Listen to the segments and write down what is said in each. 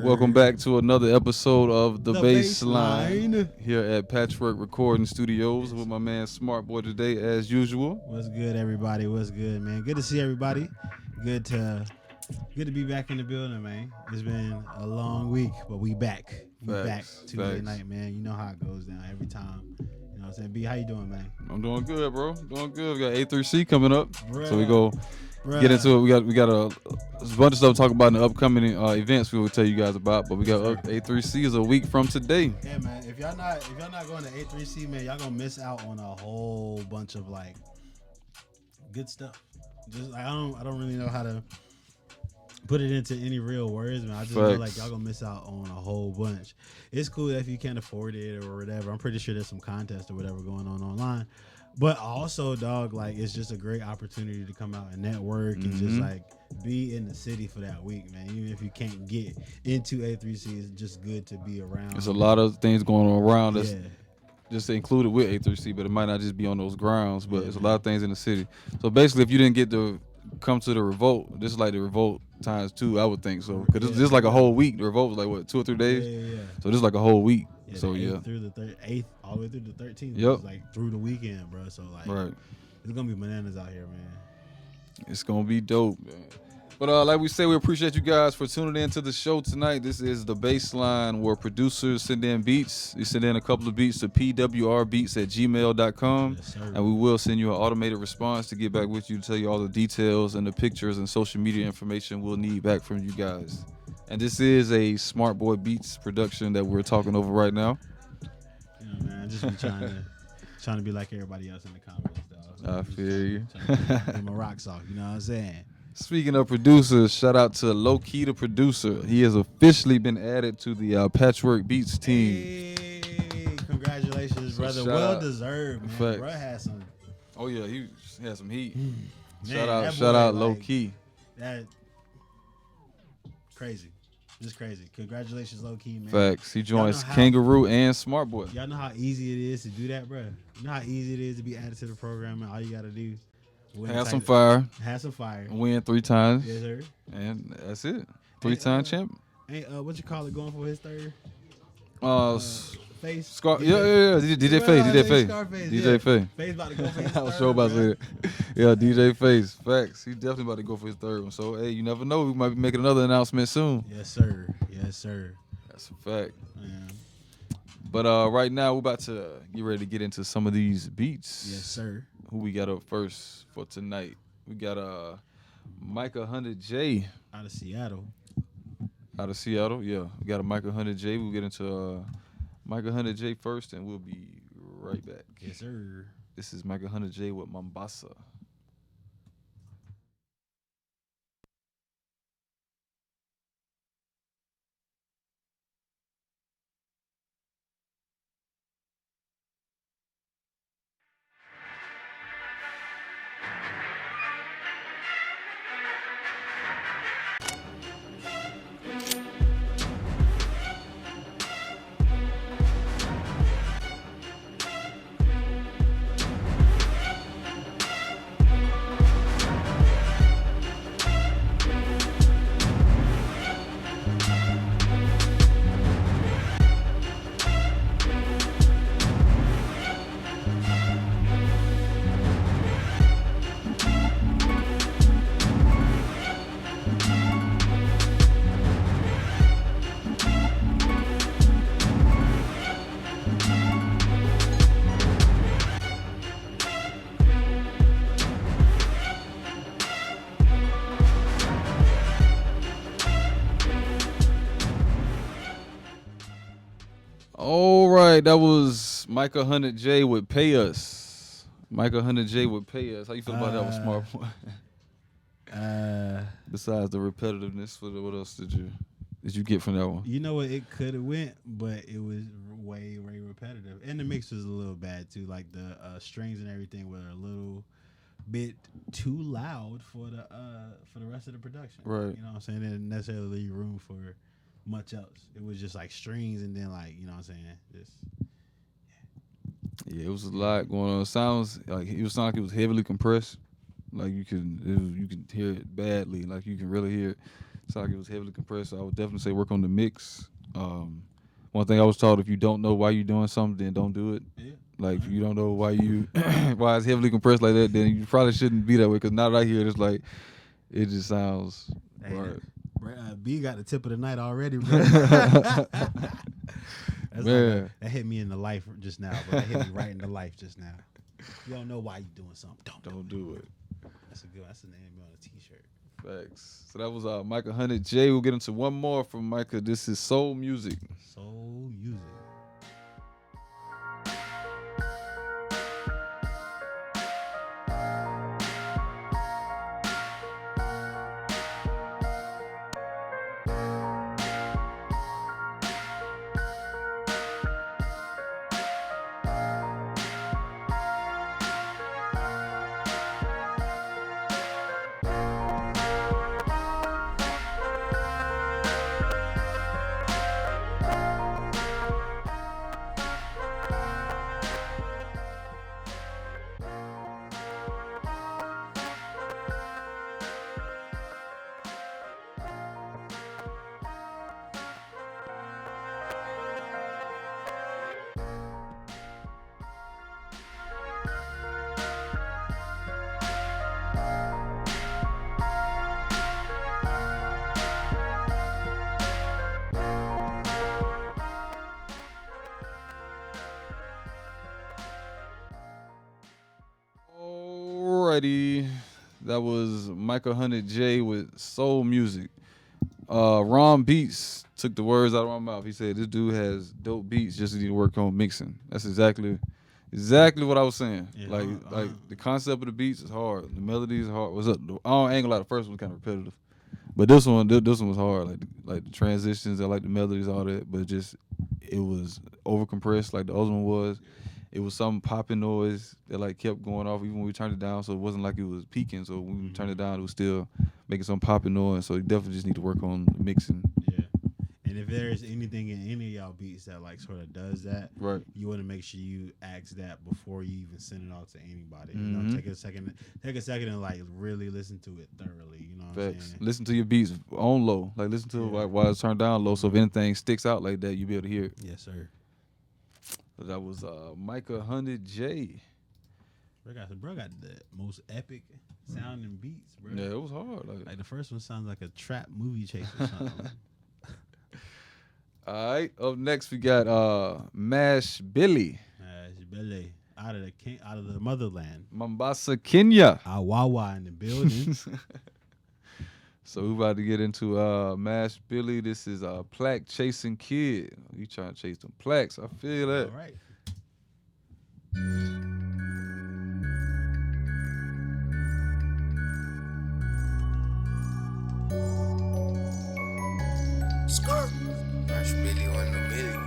Welcome back to another episode of The Bassline here at Patchwerk Recording Studios with my man Smart Boy today, as usual. What's good, everybody? What's good, man? Good to see everybody. Good to be back in the building, man. It's been a long week, but we back. Back Tuesday night, man. You know how it goes down every time. You know what I'm saying? B, how you doing, man? I'm doing good, bro. Doing good. We got A3C coming up, so we go. Bruh. Get into it. We got a bunch of stuff to talk about in the upcoming events we will tell you guys about. But we got A3C is a week from today. Yeah, man. If y'all not going to A3C, man, y'all gonna miss out on a whole bunch of like good stuff. Just like, I don't really know how to put it into any real words, man. I just feel like y'all gonna miss out on a whole bunch. It's cool if you can't afford it or whatever. I'm pretty sure there's some contest or whatever going on online. But also, dog, like, it's just a great opportunity to come out and network and just, like, be in the city for that week, man. Even if you can't get into A3C, it's just good to be around. There's a lot of things going on around us, just included with A3C, but it might not just be on those grounds, but there's a lot of things in the city. So, basically, if you didn't get to come to the Revolt, this is like the Revolt times 2, I would think so. Because this is like a whole week. The Revolt was like, what, 2 or 3 days? Yeah. So, this is like a whole week. Yeah, so, the 8th through the 8th, all the way through the 13th. Yep. It's like through the weekend, bro. So, like, it's going to be bananas out here, man. It's going to be dope, man. But like we said, we appreciate you guys for tuning in to the show tonight. This is The Bassline, where producers send in beats. You send in a couple of beats to pwrbeats@gmail.com. Yes, and we will send you an automated response to get back with you to tell you all the details and the pictures and social media information we'll need back from you guys. And this is a Smart Boy Beats production that we're talking over right now. You know, man, I just be trying to be like everybody else in the comments, dog. I feel you. Get my rocks off, you know what I'm saying? Speaking of producers, shout out to Low Key the producer. He has officially been added to the Patchwerk Beats team. Hey, congratulations, brother. Well deserved, man. Facts. Bro had some. Oh yeah, he had some heat. Man, shout out, Low Key. That crazy, just crazy. Congratulations, Low Key, man. Facts. He joins Kangaroo and Smart Boy. Y'all know how easy it is to do that, bro. You know how easy it is to be added to the program, and all you gotta do. Have some fire. Win 3 times. Yes, sir. And that's it. 3-time champ. Ain't what you call it going for his third? Face. DJ Face. DJ Face. Face about to go for his third. I was sure about to say it. Yeah, DJ Face. Facts. He's definitely about to go for his third one. So, hey, you never know. We might be making another announcement soon. Yes, sir. That's a fact. Yeah. But right now, we're about to get ready to get into some of these beats. Yes, sir. Who we got up first for tonight? We got MiciahHunditJay. Out of Seattle, yeah. We got a MiciahHunditJay. We'll get into MiciahHunditJay first, and we'll be right back. Yes, sir. This is MiciahHunditJay with Mombasa. All right, that was MiciahHunditJay with Pay Us. MiciahHunditJay with Pay Us. How you feel about that one, Smart Boy? Besides the repetitiveness, what else did you get from that one? You know what? It could have went, but it was way repetitive, and the mix was a little bad too. Like the strings and everything were a little bit too loud for the rest of the production. Right. You know what I'm saying? It didn't necessarily leave room for much else. It was just like strings and then like, you know what I'm saying? Just yeah, it was a lot going on. It sounds like it was heavily compressed. Like you can hear it badly. Like you can really hear it. It's like it was heavily compressed. So I would definitely say work on the mix. One thing I was taught: if you don't know why you're doing something, then don't do it. Yeah. Like if you don't know why why it's heavily compressed like that, then you probably shouldn't be that way. Because now that I hear it, it's like it just sounds right. B got the tip of the night already, bro. That hit me in the life just now, but that hit me right in the life just now. You don't know why you're doing something. Don't do it. That's the name on a t-shirt. Facts. So that was MiciahHunditJay. We'll get into one more from Micah. This is Soul Music. Soul Music. Alrighty, that was MiciahHunditJay with Soul Music. RaumBeats took the words out of my mouth. He said this dude has dope beats, just need to work on mixing. That's exactly what I was saying. Yeah, like the concept of the beats is hard. The melody is hard. I ain't gonna lie, the first one was kind of repetitive, but this one was hard. Like the transitions, I like the melodies, all that, but it was over compressed like the other one was. It was some popping noise that like kept going off even when we turned it down, so it wasn't like it was peaking. So when we turned it down, it was still making some popping noise. So you definitely just need to work on the mixing. Yeah, and if there's anything in any of y'all beats that like sort of does that, right, you want to make sure you ask that before you even send it off to anybody. You know, take a second and like really listen to it thoroughly. You know what I'm saying? Listen to your beats on low, like listen to it while it's turned down low. So if anything sticks out like that, you be able to hear it. Yes, sir. That was MiciahHunditJay. Bro got the most epic sounding beats, bro. Yeah, it was hard. Like the first one sounds like a trap movie chase or something. All right. Up next we got Billi. Billi out of the motherland. Mombasa, Kenya. Wawa in the building. So we about to get into Billi. This is a plaque chasing kid. You trying to chase them plaques? I feel that. All right. Skirt. Billi on the million.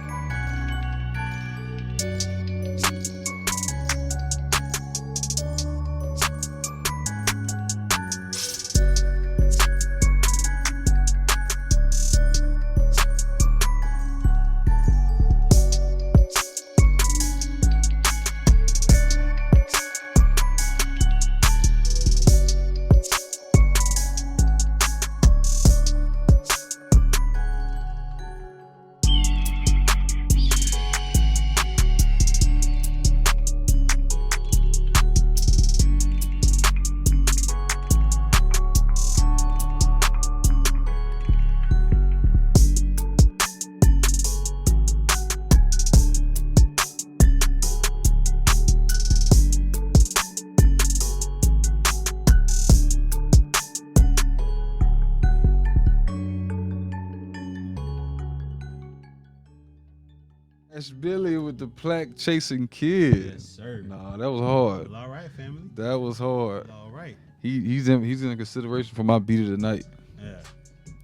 That's Billy with the plaque chasing kid. Yes, sir. Nah, that was hard. Well, all right, family. That was hard. All right. He's in consideration for my beat of the night. Yeah.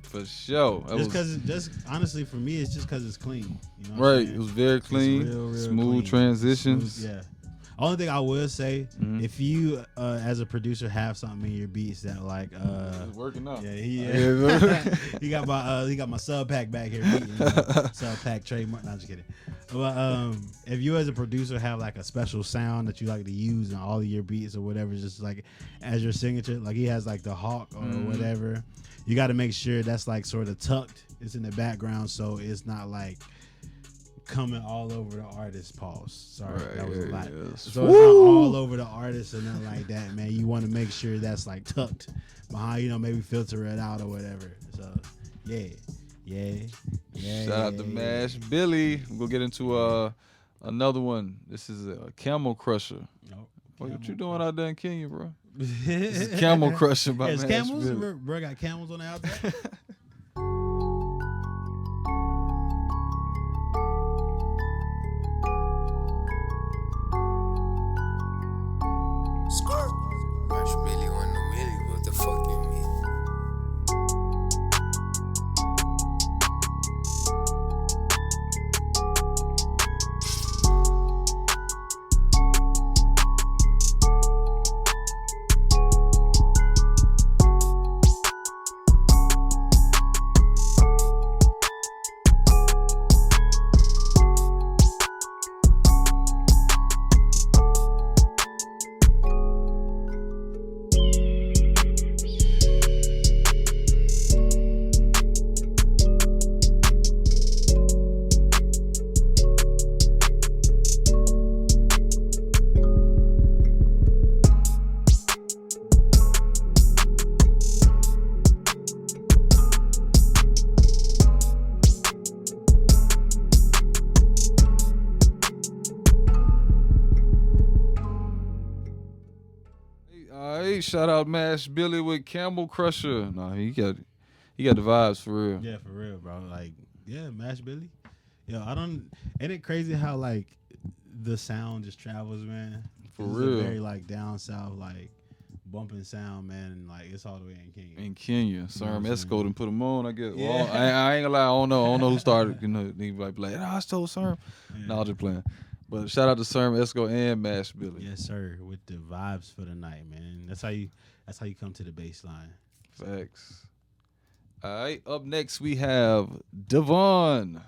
For sure. Just honestly for me, it's just because it's clean. You know Right. It was very clean, real smooth clean. transitions. Smooth, yeah. Only thing I will say, if you as a producer have something in your beats that like It's working out. Yeah, he got my sub pack back here. Sub pack trademark. Not just kidding. But if you as a producer have like a special sound that you like to use in all of your beats or whatever, just like as your signature, like he has like the hawk or whatever, you got to make sure that's like sort of tucked. It's in the background, so it's not like coming all over the artist. Pause. Sorry, that was a lot. Yes. So it's not all over the artist and nothing like that, man. You want to make sure that's like tucked behind, maybe filter it out or whatever. So yeah. Shout out to Mash Billy. We'll get into another one. This is a Camel Crusher. Nope. What you doing out there in Kenya, bro? This is Camel Crusher by There's Mash camels? Billy. Bro got camels on the outside? Skirt. Rush Billy on the milli. What the fuck you mean? Shout out Mash Billy with Camel Crusher. Nah, he got the vibes for real. Yeah, for real, bro. Like, yeah, Mash Billy. Yo, ain't it crazy how like the sound just travels, man? For This is real. a very like down south, like bumping sound, man, and like it's all the way in Kenya. In Kenya, Serm Esco and put him on. I guess. Yeah. Well, I ain't gonna lie. I don't know who started. He like, I stole Serm. Yeah. No, I'm just playing. But shout out to Serm Esco and Mash Billy. Yes, sir. With the vibes for the night, man. That's how you come to the baseline. Facts. All right. Up next we have Davon.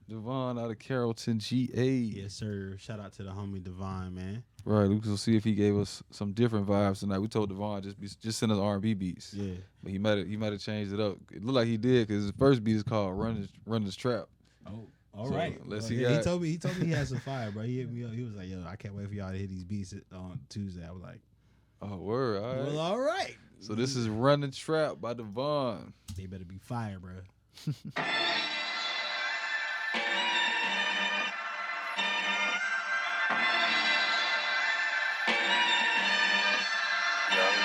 Davon out of Carrollton, GA. Yes, sir. Shout out to the homie Davon, man. Right. We'll see if he gave us some different vibes tonight. We told Davon just send us R&B beats. Yeah. But he might have changed it up. It looked like he did because his first beat is called Run This Trap. Oh. All So, right. let's Well, see yeah, that. he told me he had some fire, bro. He hit me up. He was like, "Yo, I can't wait for y'all to hit these beats on Tuesday." I was like, Oh, word. All right. "Well, all right." So this is Run This Trap by Davon. They better be fire, bro. Young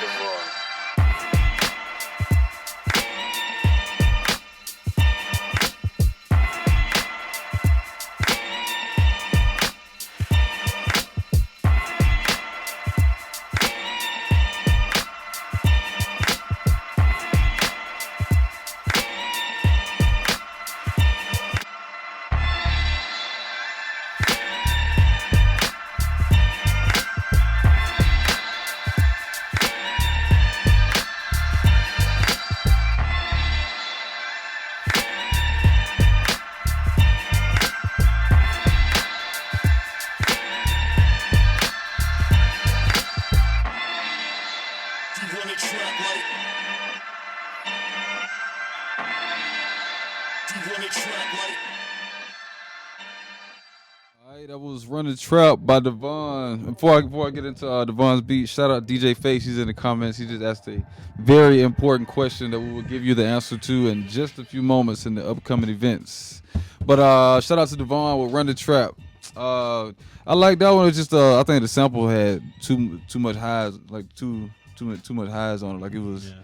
Davon. All right, that was Run the Trap by Davon. Before I get into Davon's beat, shout out DJ Face. He's in the comments. He just asked a very important question that we will give you the answer to in just a few moments in the upcoming events. But shout out to Davon with Run the Trap. I like that one. It's just I think the sample had too much highs, like too much highs on it. Like it was. Yeah.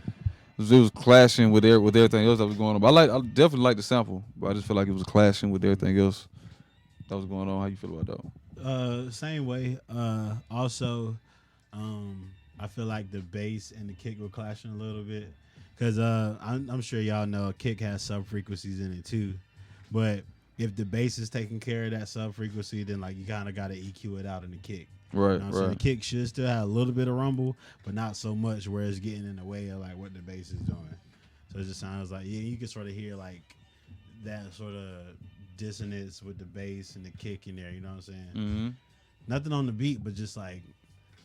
It was clashing with everything else that was going on. But I definitely like the sample, but I just feel like it was clashing with everything else that was going on. How you feel about that? Same way. Also, I feel like the bass and the kick were clashing a little bit because I'm sure y'all know a kick has sub frequencies in it too, but if the bass is taking care of that sub frequency, then like you kind of got to EQ it out in the kick. Right, You know what I'm saying? right. The kick should still have a little bit of rumble, but not so much where it's getting in the way of like what the bass is doing. So it just sounds like you can sort of hear like that sort of dissonance with the bass and the kick in there. You know what I'm saying? Mm-hmm. Nothing on the beat, but just like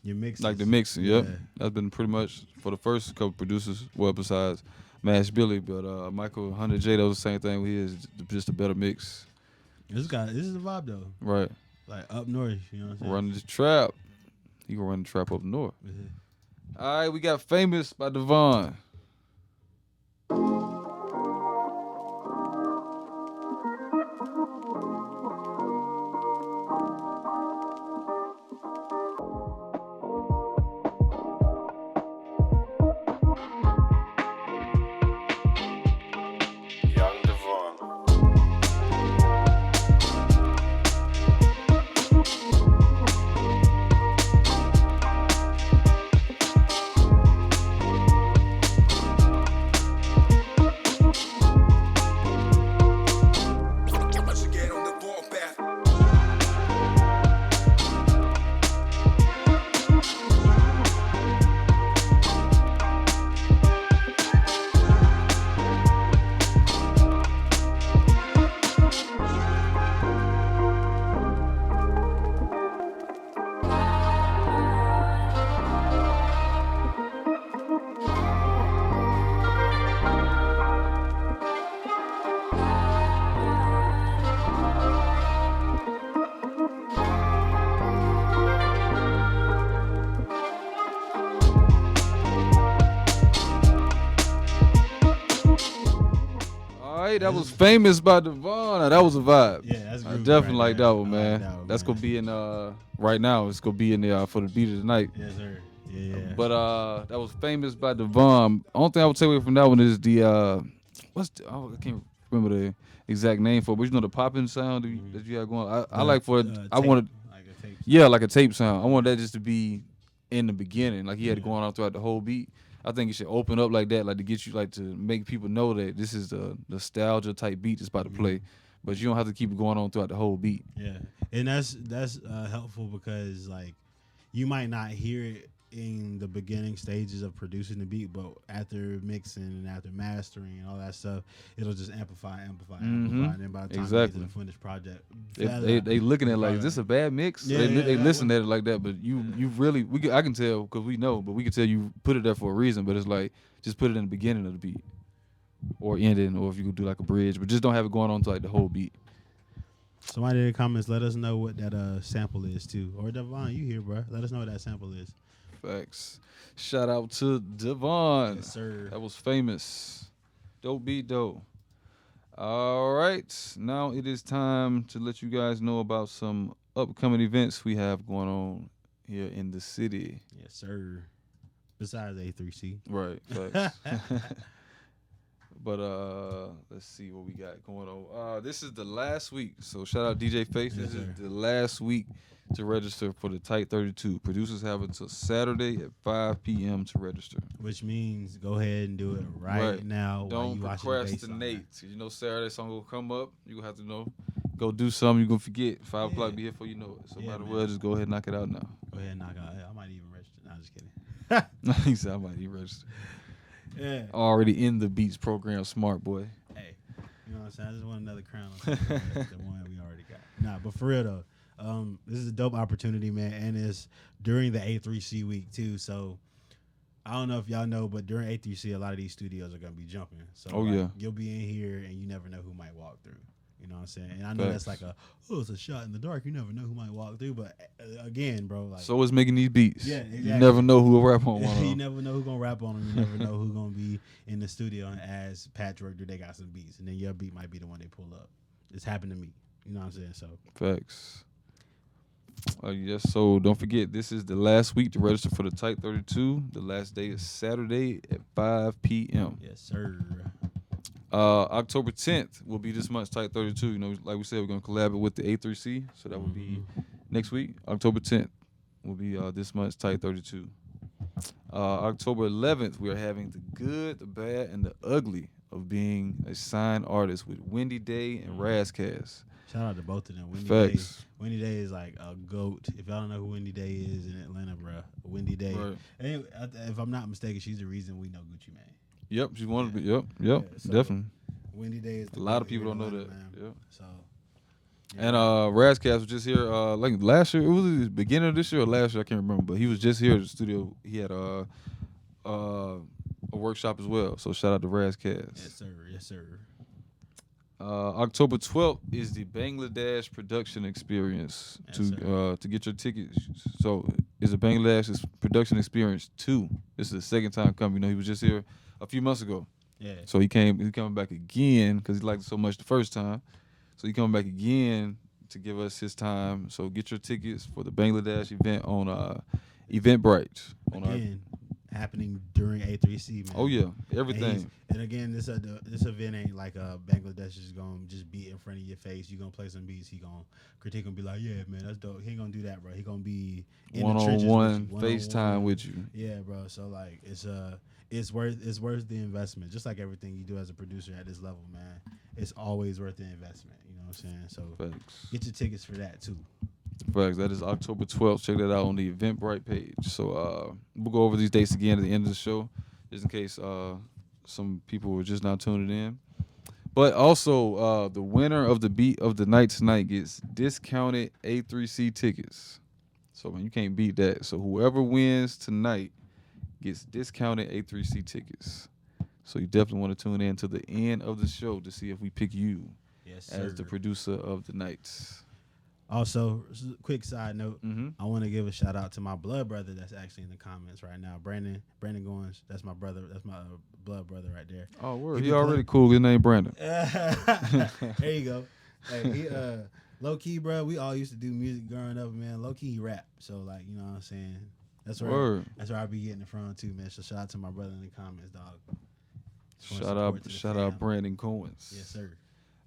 your mix. Like the mixing, yep. That's been pretty much for the first couple producers, well, besides Billi, but MiciahHunditJay, that was the same thing. He is just a better mix. This is a vibe though. Right. Like up north, you know what I'm saying? Running the trap. He gonna run the trap up north. Yeah. All right, we got Famous by Davon. Young Davon. Let's get on the ball back. All right, that was Famous by Davon. Now, that was a vibe. Yeah, that's I groovy definitely right like there. that one, I like man. that one, That's man. gonna be in right now. It's gonna be in there for the beat of the night. Yes, sir. Yeah. But that was Famous by Davon. Only thing I would take away from that one is the I can't remember the exact name for it, but you know the popping sound that you had going. I like for it. I tape, wanted like a tape. yeah, like a tape sound. I wanted that just to be in the beginning, like he had it going on throughout the whole beat. I think it should open up like that, like to get you like to make people know that this is the nostalgia type beat that's about to play. But you don't have to keep it going on throughout the whole beat. Yeah, and that's helpful because like you might not hear it in the beginning stages of producing the beat, but after mixing and after mastering and all that stuff, it'll just amplify, and then by the time you get to the finished project, They looking at like, is this a bad mix? Yeah, they yeah, listen at it like that, but you really I can tell because we know, but we can tell you put it there for a reason. But it's like just put it in the beginning of the beat or ending, or if you could do like a bridge, but just don't have it going on to like the whole beat. Somebody in the comments, let us know what that sample is too. Or Davon, you here, bro? Let us know what that sample is. Facts. Shout out to Davon. Yes, sir. That was Famous. Dope beat though. All right, now it is time to let you guys know about some upcoming events we have going on here in the city. Yes, sir. Besides A3C. Right. Facts. But let's see what we got going on. This is the last week, so shout out DJ Face. Yes, This is sir. the last week to register for the Tight 32. Producers have until Saturday at 5 p.m. to register. Which means go ahead and do it right now. while Don't you watching procrastinate. You know Saturday song will come up. You gonna have to go do something. You gonna forget. 5 o'clock be here before you know it. So Yeah, might as man. well just go ahead and knock it out now. Go ahead and knock out. I might even register. No, I'm just kidding. He said I might even register. Yeah. Already in the Beats program, smart boy. Hey, you know what I'm saying? I just want another crown on top of the one we already got. Nah, but for real though, this is a dope opportunity, man, and it's during the A3C week too. So I don't know if y'all know, but during A3C, a lot of these studios are gonna be jumping. So Oh, yeah. you'll be in here and you never know who might walk through. You know what I'm saying? And I know that's like it's a shot in the dark. You never know who might walk through. But again, bro, like So is making these beats. Yeah, exactly. You never know who will rap on one. you never know who's gonna rap on them. You never know who's gonna be in the studio and as Patchwerk do they got some beats, and then your beat might be the one they pull up. It's happened to me. You know what I'm saying? So Facts. Yes, so don't forget, this is the last week to register for the Type 32. The last day is Saturday at 5 p.m. yes, sir. October 10th will be this month's Type 32. You know, like we said, we're gonna collab it with the A3C, so that will be next week. October 10th will be this month's Type 32. October 11th, we are having the good, the bad, and the ugly of being a signed artist with Wendy Day and Razcast. Shout out to both of them. Facts. Wendy Day is like a goat. If y'all don't know who Wendy Day is in Atlanta, bro, Wendy Day. Right. And if I'm not mistaken, she's the reason we know Gucci Mane. Yep, she wanted to be. Yep, Yeah, so definitely. Wendy Day is A lot of people don't know that. Man. Yep. So. And Razcast was just here like last year. It was the beginning of this year or last year, I can't remember. But he was just here at the studio. He had a workshop as well. So shout out to Razcast. Yes, sir. Yes, sir. October 12th is the Bangladesh production experience to get your tickets. So it's a Bangladesh production experience 2. This is the second time coming. You know, he was just here a few months ago. Yeah. So he's coming back again because he liked it so much the first time. So he's coming back again to give us his time. So get your tickets for the Bangladesh event on Eventbrite. Again, happening during A3C, man. Oh yeah, everything. And again, this event ain't like Bangladesh is gonna just be in front of your face. You gonna play some beats. He gonna critique and be like, yeah, man, that's dope. He ain't gonna do that, bro. He gonna be in one-on-one the trenches FaceTime with you. Yeah, bro. So like, it's worth the investment. Just like everything you do as a producer at this level, man. It's always worth the investment. You know what I'm saying? So Facts. get your tickets for that too. Facts. That is October 12th. Check that out on the Eventbrite page. So we'll go over these dates again at the end of the show, just in case some people were just now tuning in. But also, the winner of the beat of the night tonight gets discounted A3C tickets. So man, you can't beat that. So whoever wins tonight gets discounted A3C tickets. So you definitely want to tune in to the end of the show to see if we pick you as the producer of the night. Also, quick side note, I want to give a shout out to my blood brother that's actually in the comments right now. Brandon Goins, that's my brother. That's my blood brother right there. Oh, word. He already cool. His name Brandon. There you go. Hey, he, low key, bro, we all used to do music growing up, man. Low key, he rap. So, like, you know what I'm saying? That's where I be getting it from, too, man. So, shout out to my brother in the comments, dog. Shout out Brandon Coens. Yes, sir.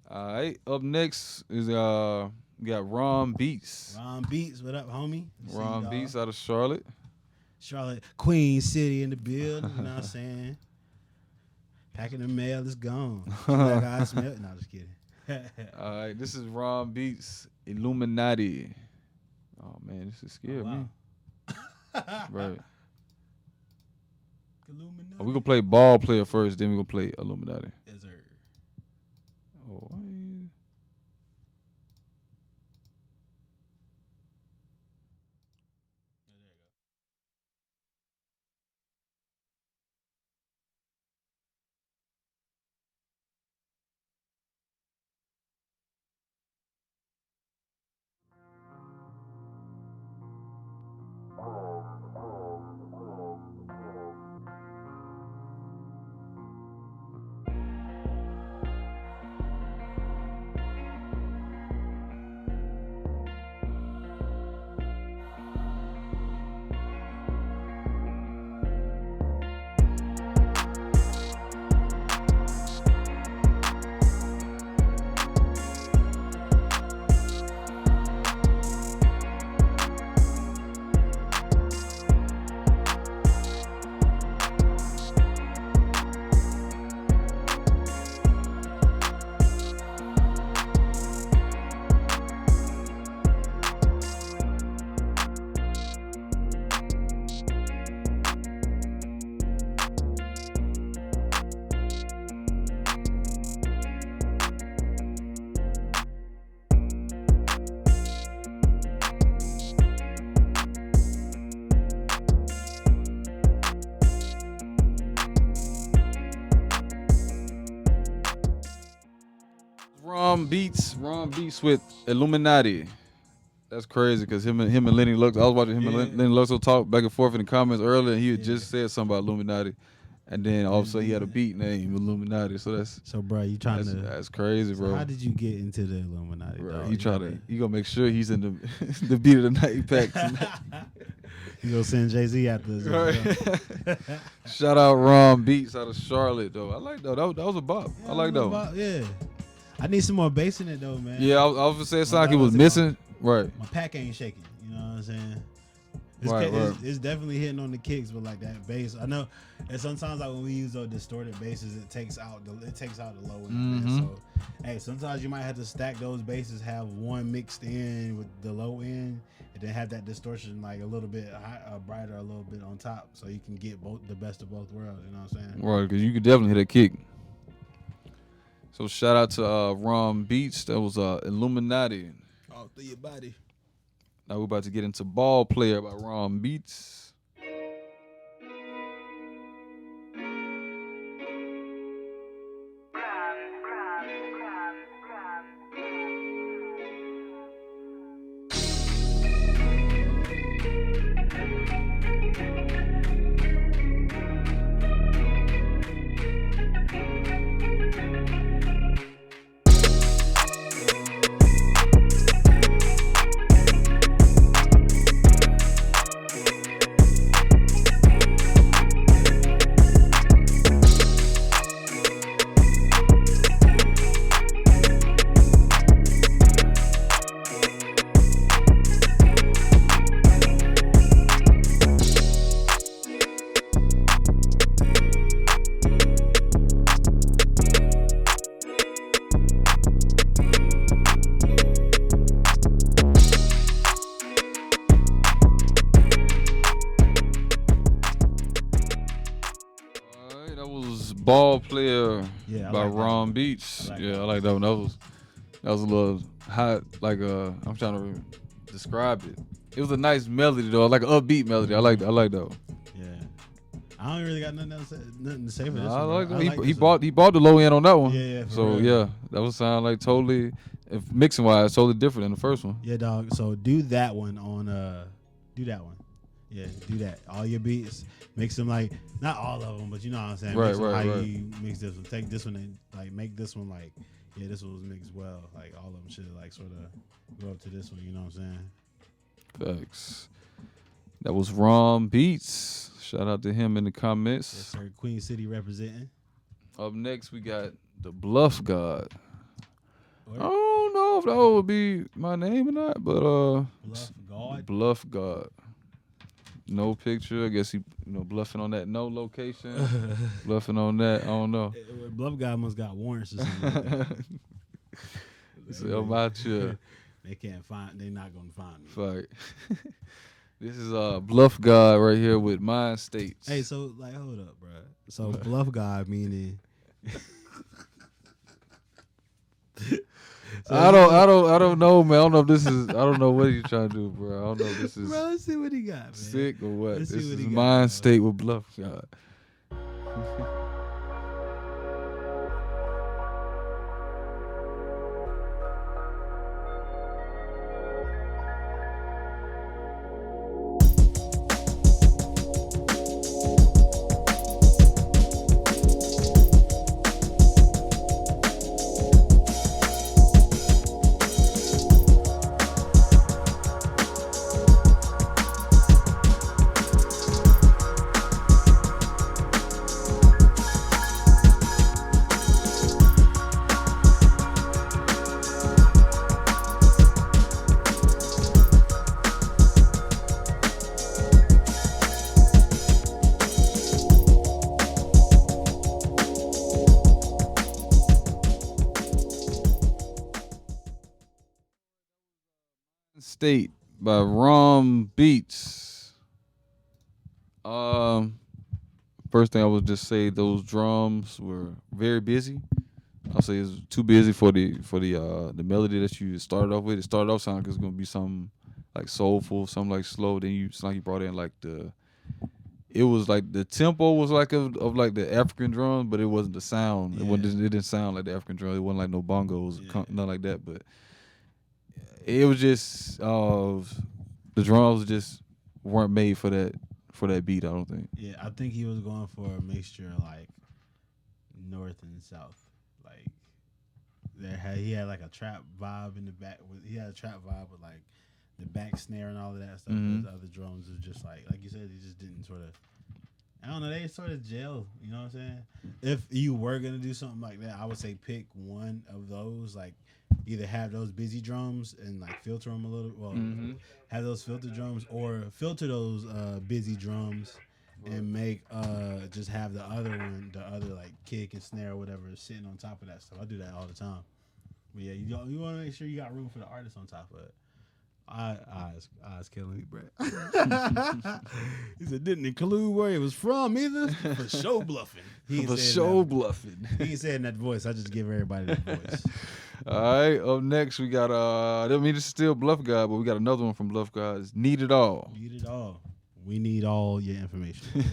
All right. Up next is we got RaumBeats. RaumBeats, what up, homie? RaumBeats out of Charlotte. Queen City in the building. You know what I'm saying? Packing the mail is gone. Like I smell. No, just kidding. All right. This is RaumBeats Illuminati. Oh man, this is scary, man. Right. Illuminati. We gonna play Ball Player first, then we gonna play Illuminati. Yes, sir. Oh, RaumBeats with Illuminati. That's crazy because him and Leni Luxo. I was watching him and Leni Luxo talk back and forth in the comments earlier, and he had just said something about Illuminati, and then all of a sudden he had a beat named Illuminati. So bro, you trying to? That's crazy, bro. So how did you get into the Illuminati? Bro, he gonna make sure he's in the the beat of the night pack. You gonna send Jay-Z after this. Right. Shout out RaumBeats out of Charlotte though. I like that. That was a bop. Yeah, I like that one. Yeah. I need some more bass in it though, man. Yeah, I was gonna say it sounded like it was missing. Right. My pack ain't shaking. You know what I'm saying? Right. It's definitely hitting on the kicks, but like that bass, I know. And sometimes like when we use those distorted basses, it takes out the low end. Man. So hey, sometimes you might have to stack those basses, have one mixed in with the low end, and then have that distortion like a little bit brighter, a little bit on top, so you can get the best of both worlds. You know what I'm saying? Right, because you could definitely hit a kick. So shout out to RaumBeats. That was Illuminati. All through your body. Now we're about to get into Ball Player by RaumBeats. Ball Player by RaumBeats. I like that one. That was a little hot. Like I'm trying to describe it. It was a nice melody though, like an upbeat melody. I like that one. Yeah, I don't really got nothing to say for this. I one, like he bought the low end on that one. Yeah. So real. That would sound like totally, if mixing wise, totally different than the first one. Yeah, dog. So do that one on do that one. Yeah, do that. All your beats, mix them like not all of them, but you know what I'm saying. Right. You mix this one. Take this one and like make this one like this one was mixed well. Like all of them should like sort of go up to this one. You know what I'm saying? Facts. That was RaumBeats. Shout out to him in the comments. Yes, sir. Queen City representing. Up next, we got the Bluff Gawd. I don't know if that would be my name or not, but Bluff Gawd. Bluff Gawd. No picture. I guess he, bluffing on that no location. Bluffing on that. I don't know. Bluff Gawd must got warrants or something like that. So my chill. They can't find. They're not gonna find me. Fuck. This is Bluff Gawd right here with Mind States. Hey, so like, hold up, bro. So Bluff Gawd meaning. So I don't know, man. I don't know if this is. I don't know what he's trying to do, bro. I don't know if this is. Bro, let's see what he got, man. Sick or what? Let's This see what is he got, Mind State with Bluff Gawd. State by RaumBeats. First thing I would just say, those drums were very busy. I'll say it's too busy for the melody that you started off with. It started off sounding like it's gonna be something like soulful, something like slow. Then it's like you brought in like it was like the tempo was like of like the African drum, but it wasn't the sound. Yeah. It didn't sound like the African drum. It wasn't like no bongos, nothing like that. But it was just the drums just weren't made for that beat. I don't think. Yeah, I think he was going for a mixture of like north and south. Like he had like a trap vibe in the back. He had a trap vibe with like back snare and all of that stuff. Those other drums are just like you said, they just didn't sort of. I don't know. They sort of gel. You know what I'm saying? If you were gonna do something like that, I would say pick one of those. Like either have those busy drums and like filter them a little. Well, have those filter drums or filter those busy drums and make just have the other like kick and snare or whatever sitting on top of that stuff. I do that all the time. But yeah, you want to make sure you got room for the artist on top of it. I was killing me, bro. He said didn't include where it was from either. For show bluffing. For show bluffing. He ain't saying that voice. I just give everybody that voice. All right. Up next, we got I don't mean to steal Bluff Gawd, but we got another one from Bluff Gawd. It's Need It All. Need it all. We need all your information.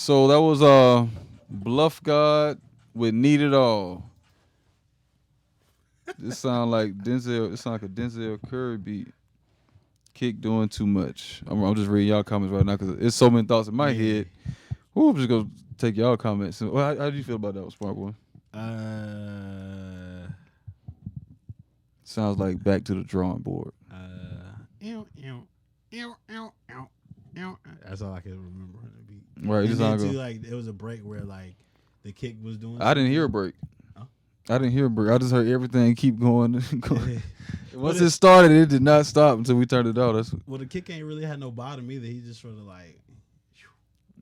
So that was Bluff Gawd with Need It All. This sound like Denzel. It sound like a Denzel Curry beat. Kick doing too much. I'm just reading y'all comments right now because it's so many thoughts in my head. Ooh, I'm just gonna take y'all comments. Well, how do you feel about that one, Smart Boy? Sounds like back to the drawing board. That's all I can remember on the beat. Right, and then too, like it was a break where like the kick was doing. I didn't hear a break. Oh? I didn't hear a break. I just heard everything keep going. Once it started, it did not stop until we turned it out. Well, the kick ain't really had no bottom either. He just sort of like.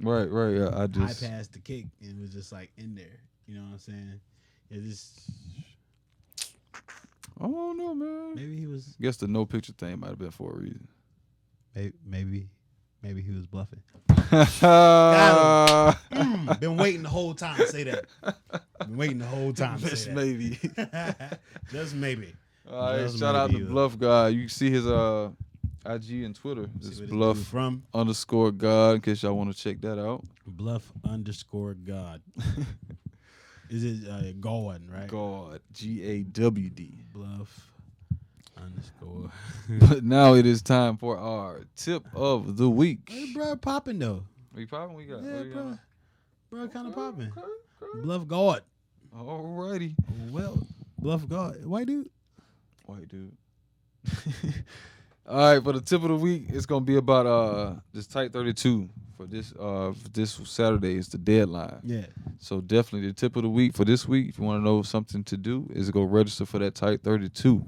Right. Yeah, I bypassed the kick and was just like in there. You know what I'm saying? It just. I don't know, man. Maybe he was. Guess the no picture thing might have been for a reason. Maybe he was bluffing. Got him. Been waiting the whole time to say that. Been waiting the whole time to say that. Maybe. Just maybe. All right, shout out to Bluff Gawd. You can see his IG and Twitter. It's Bluff_Gawd in case y'all want to check that out. Bluff_Gawd. Is it Gawd, right? Gawd. GAWD. Bluff_. But now it is time for our tip of the week. Hey, bro, popping though. We popping? We got. Yeah, bro, kind of popping. Okay. Bluff Gawd. Alrighty. Well, Bluff Gawd. White dude. All right, for the tip of the week, it's gonna be about this Tight 32 for this Saturday. Is the deadline. Yeah. So definitely the tip of the week for this week, if you want to know something to do, is go register for that Tight 32.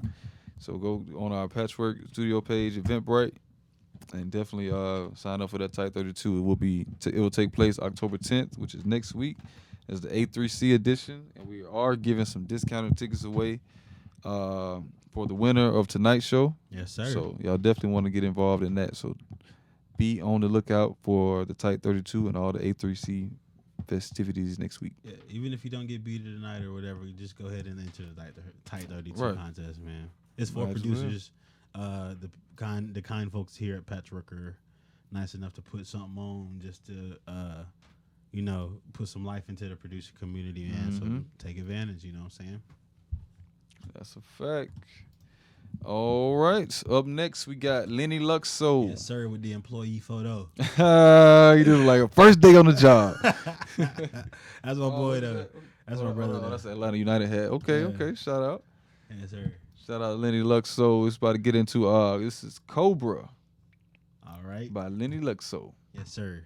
So go on our Patchwerk studio page, Eventbrite, and definitely sign up for that Tight 32. It will take place October 10th, which is next week, as the A3C edition, and we are giving some discounted tickets away for the winner of tonight's show. Yes, sir. So y'all definitely want to get involved in that. So be on the lookout for the Tight 32 and all the A3C festivities next week. Yeah, even if you don't get beat tonight or whatever, you just go ahead and enter the Tight 32 contest, man. It's for producers. The kind folks here at Patchwerk are nice enough to put something on just to put some life into the producer community, man. So take advantage, you know what I'm saying? That's a fact. All right. Up next, we got Leni Luxo. Yes, sir, with the employee photo. You do like a first day on the job. That's my boy, though. That's my brother. That's Atlanta United hat. Okay. Shout out. Yes, sir. Shout out to Leni Luxo. It's about to get into this is Cobra. All right. By Leni Luxo. Yes, sir.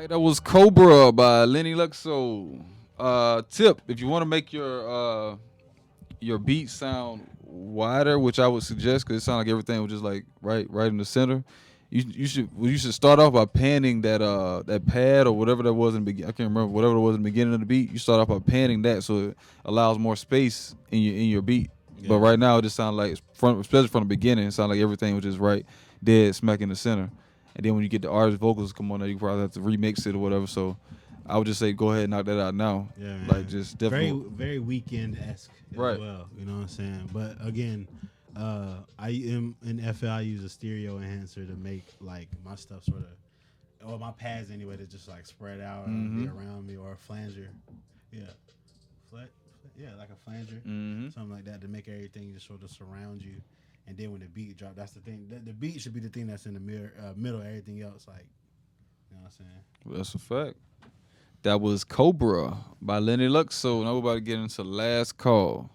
right, that was Cobra by Leni Luxo. Tip: if you want to make your beat sound wider, which I would suggest, because it sounds like everything was just like right in the center. You should start off by panning that pad or whatever that was in the beginning. I can't remember whatever it was in the beginning of the beat. You start off by panning that so it allows more space in your beat. Yeah. But right now it just sounds like especially from the beginning, it sounds like everything was just right dead smack in the center. And then when you get the artist vocals come on there, you probably have to remix it or whatever. So I would just say go ahead and knock that out now. Yeah, man. Like just definitely very Weeknd-esque as well. You know what I'm saying? But again, I am in FL. I use a stereo enhancer to make like my stuff sort of, or my pads anyway, to just like spread out and be around me, or a flanger. Yeah, like a flanger, something like that, to make everything just sort of surround you. And then when the beat drop, that's the thing. The beat should be the thing that's in the middle. Everything else, like, you know what I'm saying? That's a fact. That was Cobra by Leni Luxo. Now we're about to get into Last Call.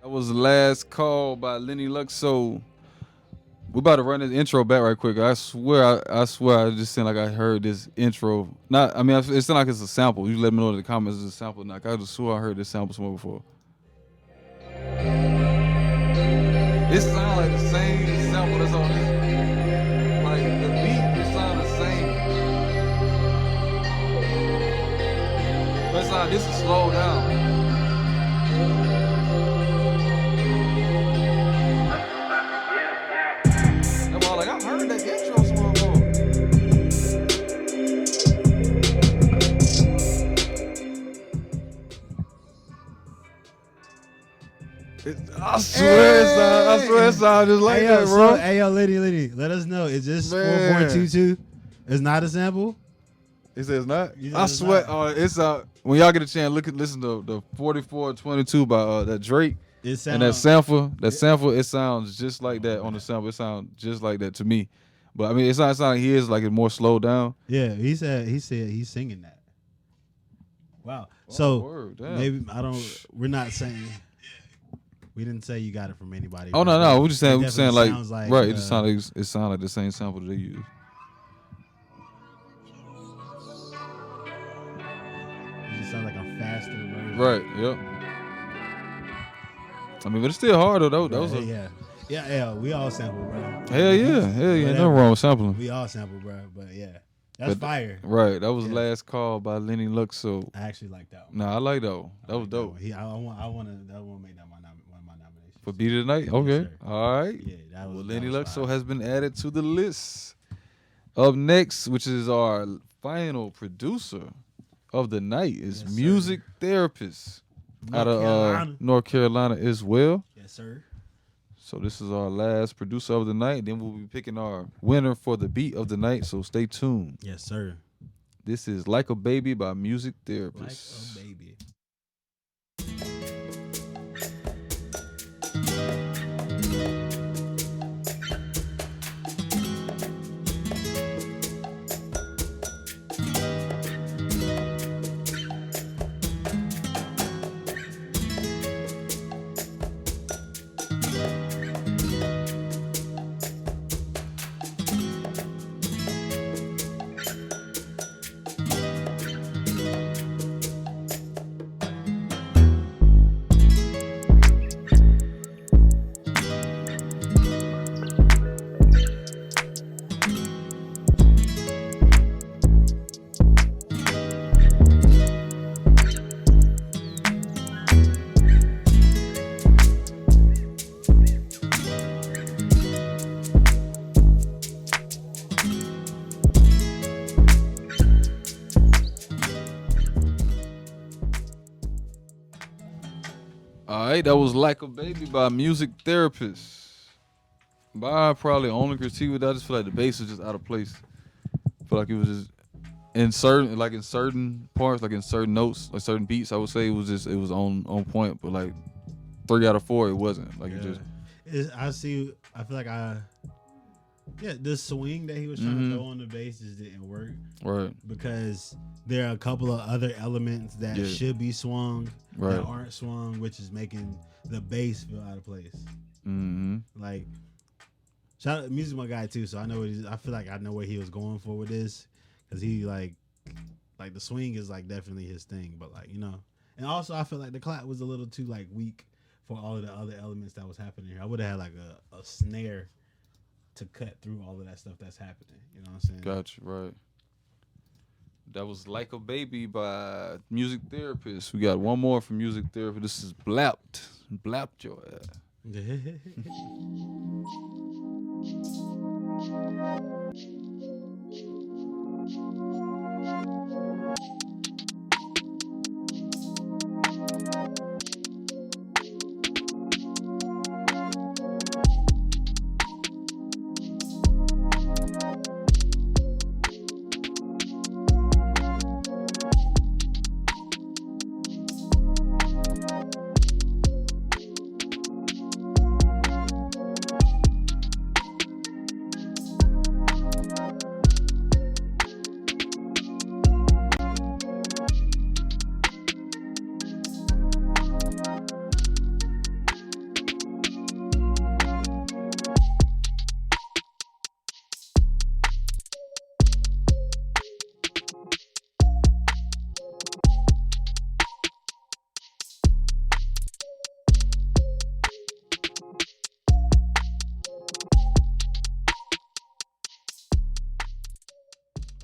Was Last Call by Leni Luxo. We're about to run this intro back right quick. I swear I just seemed like I heard this intro. It sounds like it's a sample. You let me know in the comments it's a sample. Like I just swore I heard this sample somewhere before. It sounds like the same sample that's on this. Like the beat, it sounds the same. But it's like this is slowed down. Like I heard that intro somewhere before. I swear it sounds just like that, bro. Hey yo, Leni, let us know. Is this 4422? It's not a sample? He says not. I swear, it's when y'all get a chance, listen to the 4422 by that Drake. And that sample, it sounds just like that on the sample. It sounds just like that to me. But I mean, it's not like he is like it's more slowed down. Yeah, he said he's singing that. Wow. So maybe we're not saying. We didn't say you got it from anybody. Oh no, we're just saying like right. It just sounds like the same sample that they use. It just sounds like a faster version. Right. Yep. I mean, but it's still hard though. That was yeah. We all sample, bro. Hell yeah. Nothing wrong with sampling. We all sample, bro. But yeah, that's fire. Right. That was Last Call by Leni Luxo. I actually like that one. Nah, I like that one. That was dope. I want to make that one of my nominations. For Beat of the Night? Okay. Yes, all right. Yeah, that was. Well, Leni Luxo has been added to the list. Up next, which is our final producer of the night, is Musik Therapist. Out of North Carolina as well. Yes, sir. So this is our last producer of the night. Then we'll be picking our winner for the beat of the night. So stay tuned. Yes, sir. This is Like a Baby by Musik Therapist. Like a Baby. All right, that was Like a Baby by Musik Therapist. My probably only critique with that, I just feel like the bass was just out of place. I feel like it was just in certain parts, like in certain notes, like certain beats, I would say it was on point, but like 3 out of 4 it wasn't. Like it just I feel like the swing that he was trying to throw on the bass just didn't work. right. Because there are a couple of other elements that should be swung that aren't swung, which is making the bass feel out of place. Like, shout out, Music my guy too, so I know I feel like I know where he was going for with this, because he like the swing is like definitely his thing, but like, you know, and also I feel like the clap was a little too like weak for all of the other elements that was happening here. I would have had like a snare to cut through all of that stuff that's happening. You know what I'm saying? Gotcha, right. That was Like a Baby by Musik Therapist. We got one more from Musik Therapist. This is Blapped. Blapped your ass.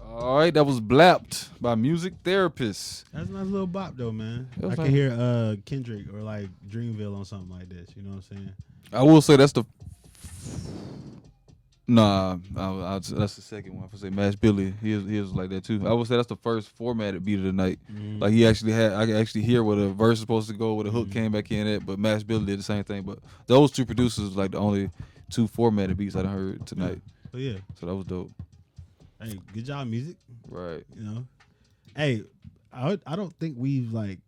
All right, that was Blapped by Musik Therapist. That's a nice little bop though, man. I can like, hear Kendrick or like Dreamville on something like this. You know what I'm saying? I will say that's the that's the second one. I would say Mash Billi. He was like that too. I would say that's the first formatted beat of the night. Like he actually had, I could actually hear where the verse is supposed to go, where the hook came back in at. But Mash Billi did the same thing. But those two producers was like the only 2 formatted beats I done heard tonight. Oh yeah. So that was dope. Hey, good job, music. Right. You know, hey, I don't think we've like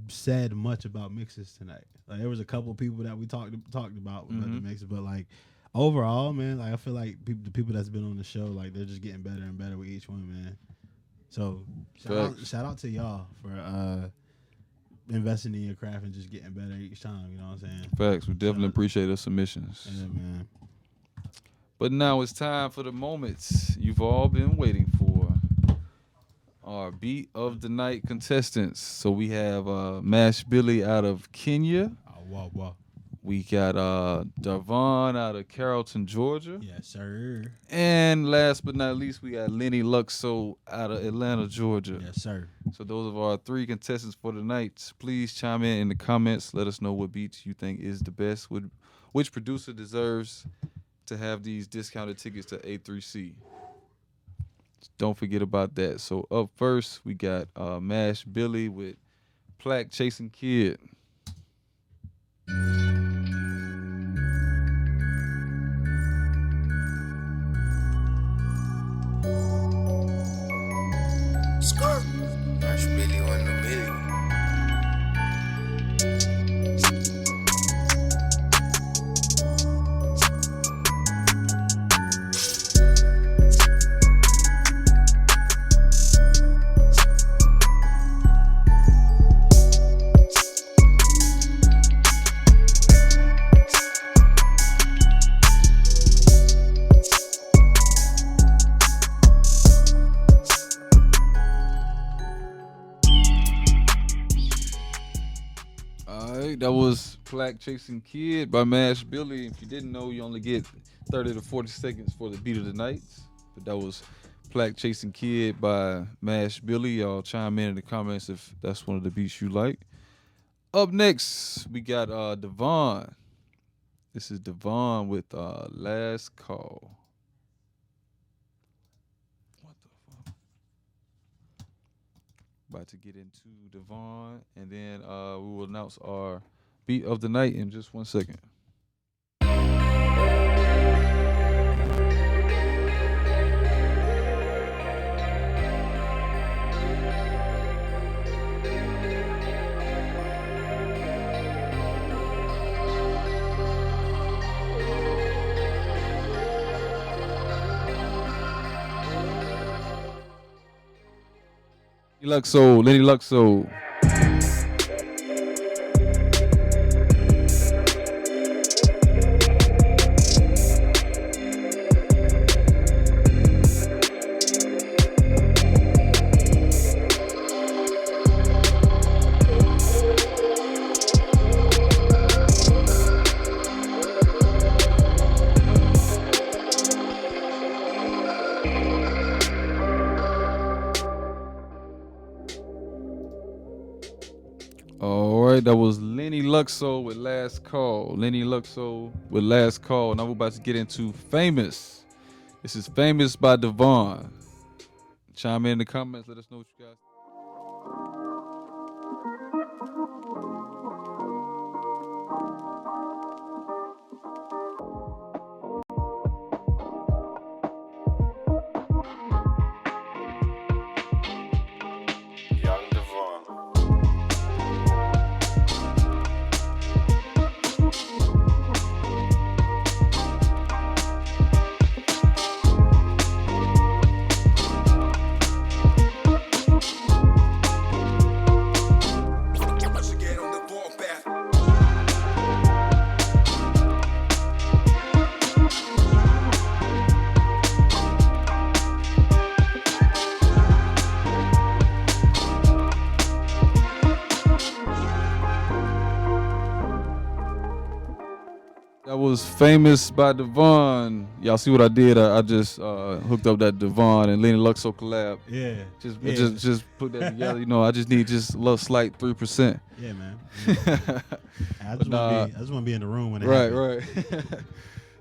said much about mixes tonight. Like there was a couple people that we talked about the mixes, but like overall, man, like I feel like the people that's been on the show, like they're just getting better and better with each one, man. So shout out to y'all for investing in your craft and just getting better each time. You know what I'm saying? Facts. We definitely appreciate the submissions. Yeah, man. But now it's time for the moments you've all been waiting for. Our Beat of the Night contestants. So we have Mash Billi out of Kenya. Oh, wow. We got Davon out of Carrollton, Georgia. Yes, sir. And last but not least, we got Leni Luxo out of Atlanta, Georgia. Yes, sir. So those are our 3 contestants for the night. Please chime in the comments. Let us know what beats you think is the best. Which producer deserves to have these discounted tickets to A3C. Don't forget about that. So up first, we got Mash Billi with Plaque Chasing Kid. Skirt. Mash Billi on the milli. That was Plaque Chasing Kid by Mash Billi. If you didn't know, you only get 30 to 40 seconds for the beat of the night. But that was Plaque Chasing Kid by Mash Billi. Y'all chime in the comments if that's one of the beats you like. Up next, we got Davon. This is Davon with Last Call. What the fuck? About to get into Davon, and then we will announce our beat of the night in just 1 second. Leni Luxo. All right, that was Leni Luxo with Last Call. Leni Luxo with Last Call. Now we're about to get into Famous. This is Famous by Davon. Chime in the comments. Let us know what you guys. Young Davon. That was Famous by Davon. Y'all see what I did? I just hooked up that Davon and Leni Luxo collab. Yeah. Just put that together. You know, I just need just a little slight 3%. Yeah, man. Yeah. I just want to be in the room when it happens. Right.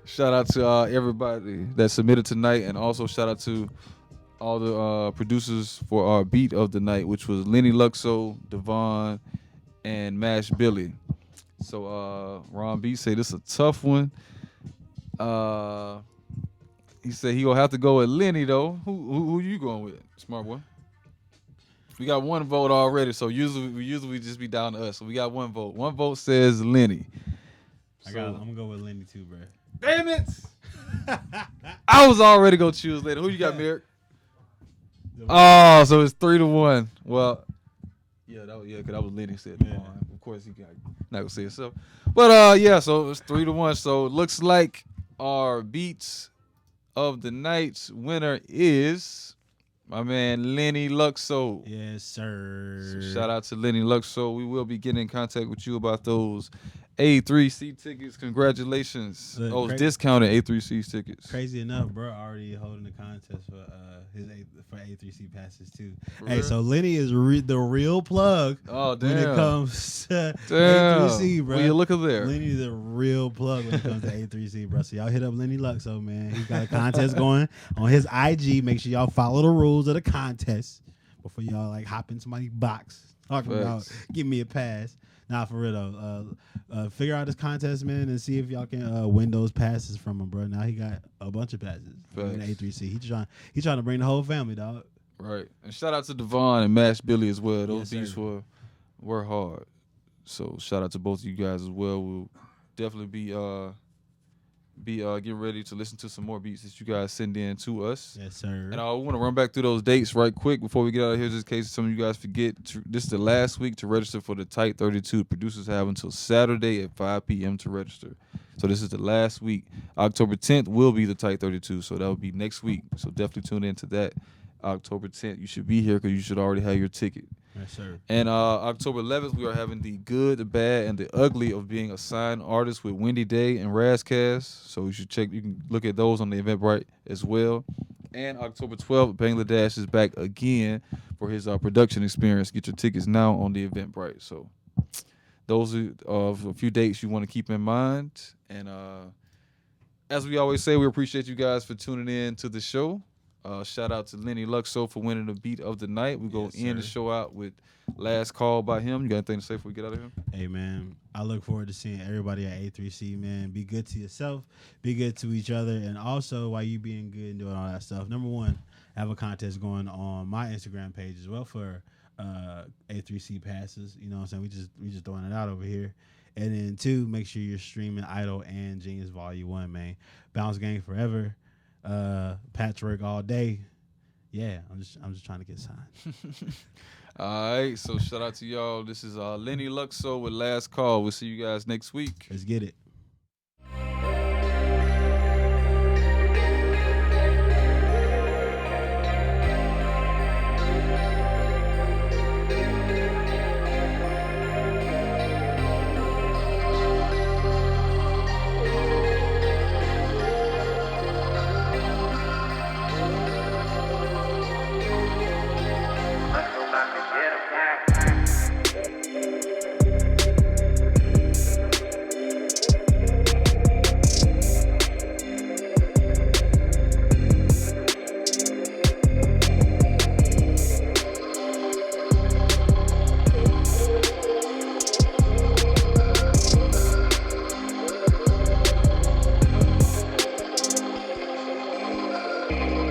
Shout out to everybody that submitted tonight, and also shout out to all the producers for our beat of the night, which was Leni Luxo, Davon, and Mash Billi. So RaumBeats say this is a tough one. He said he gonna have to go with Leni though. Who you going with, smart boy? We got one vote already, so usually we just be down to us. So we got one vote. One vote says Leni. I'm gonna go with Leni too, bro. Damn it! I was already gonna choose Leni. Who you got, Merrick? Oh, so it's 3-1. Well, because that was Leni said. Yeah. Of course, he got not gonna say himself. But yeah, so it's 3-1. So it looks like our beats of the night's winner is my man Leni Luxo. Yes, sir. So shout out to Leni Luxo. We will be getting in contact with you about those A3C tickets. Congratulations. Look, Discounted A3C tickets. Crazy enough, bro, already holding the contest for for A3C passes too. For Hey, real? so Leni is the real plug Oh, damn. when it comes to Damn. A3C, bro. Will you look at there? Leni is the real plug when it comes to A3C, bro. So y'all hit up Leni Luxo, man. He's got a contest going on his IG. Make sure y'all follow the rules of the contest before y'all like hop in somebody's box talking about give me a pass. Nah, for real though. Figure out this contest, man, and see if y'all can win those passes from him, bro. Now he got a bunch of passes in A3C. He trying to bring the whole family, dog. Right. And shout out to Davon and Mash Billi as well. Those Yes, beats sir. were hard. So shout out to both of you guys as well. We'll definitely be getting ready to listen to some more beats that you guys send in to us. Yes, sir. And I want to run back through those dates right quick before we get out of here, just in case some of you guys forget. This is the last week to register for the Tight 32. Producers have until Saturday at 5 p.m. to register. So this is the last week. October 10th will be the Tight 32, so that will be next week. So definitely tune into that. October 10th, you should be here because you should already have your ticket. Yes, sir. And October 11th, we are having the good, the bad, and the ugly of being a signed artist with Wendy Day and Razcast. So you should check. You can look at those on the Eventbrite as well. And October 12th, Bangladesh is back again for his production experience. Get your tickets now on the Eventbrite. So those are a few dates you want to keep in mind. And as we always say, we appreciate you guys for tuning in to the show. Shout out to Leni Luxo for winning the beat of the night. We're going to end the sir. show out with Last Call by him. You got anything to say before we get out of here? Hey, man, I look forward to seeing everybody at A3C, man. Be good to yourself. Be good to each other. And also, while you being good and doing all that stuff, number one, I have a contest going on my Instagram page as well for A3C passes. You know what I'm saying? We just throwing it out over here. And then two, make sure you're streaming Idol and Genius Volume 1, man. Bounce Gang forever. Patchwerk all day. Yeah, I'm just trying to get signed. All right, so shout out to y'all. This is Leni Luxo with Last Call. We'll see you guys next week. Let's get it. Yeah.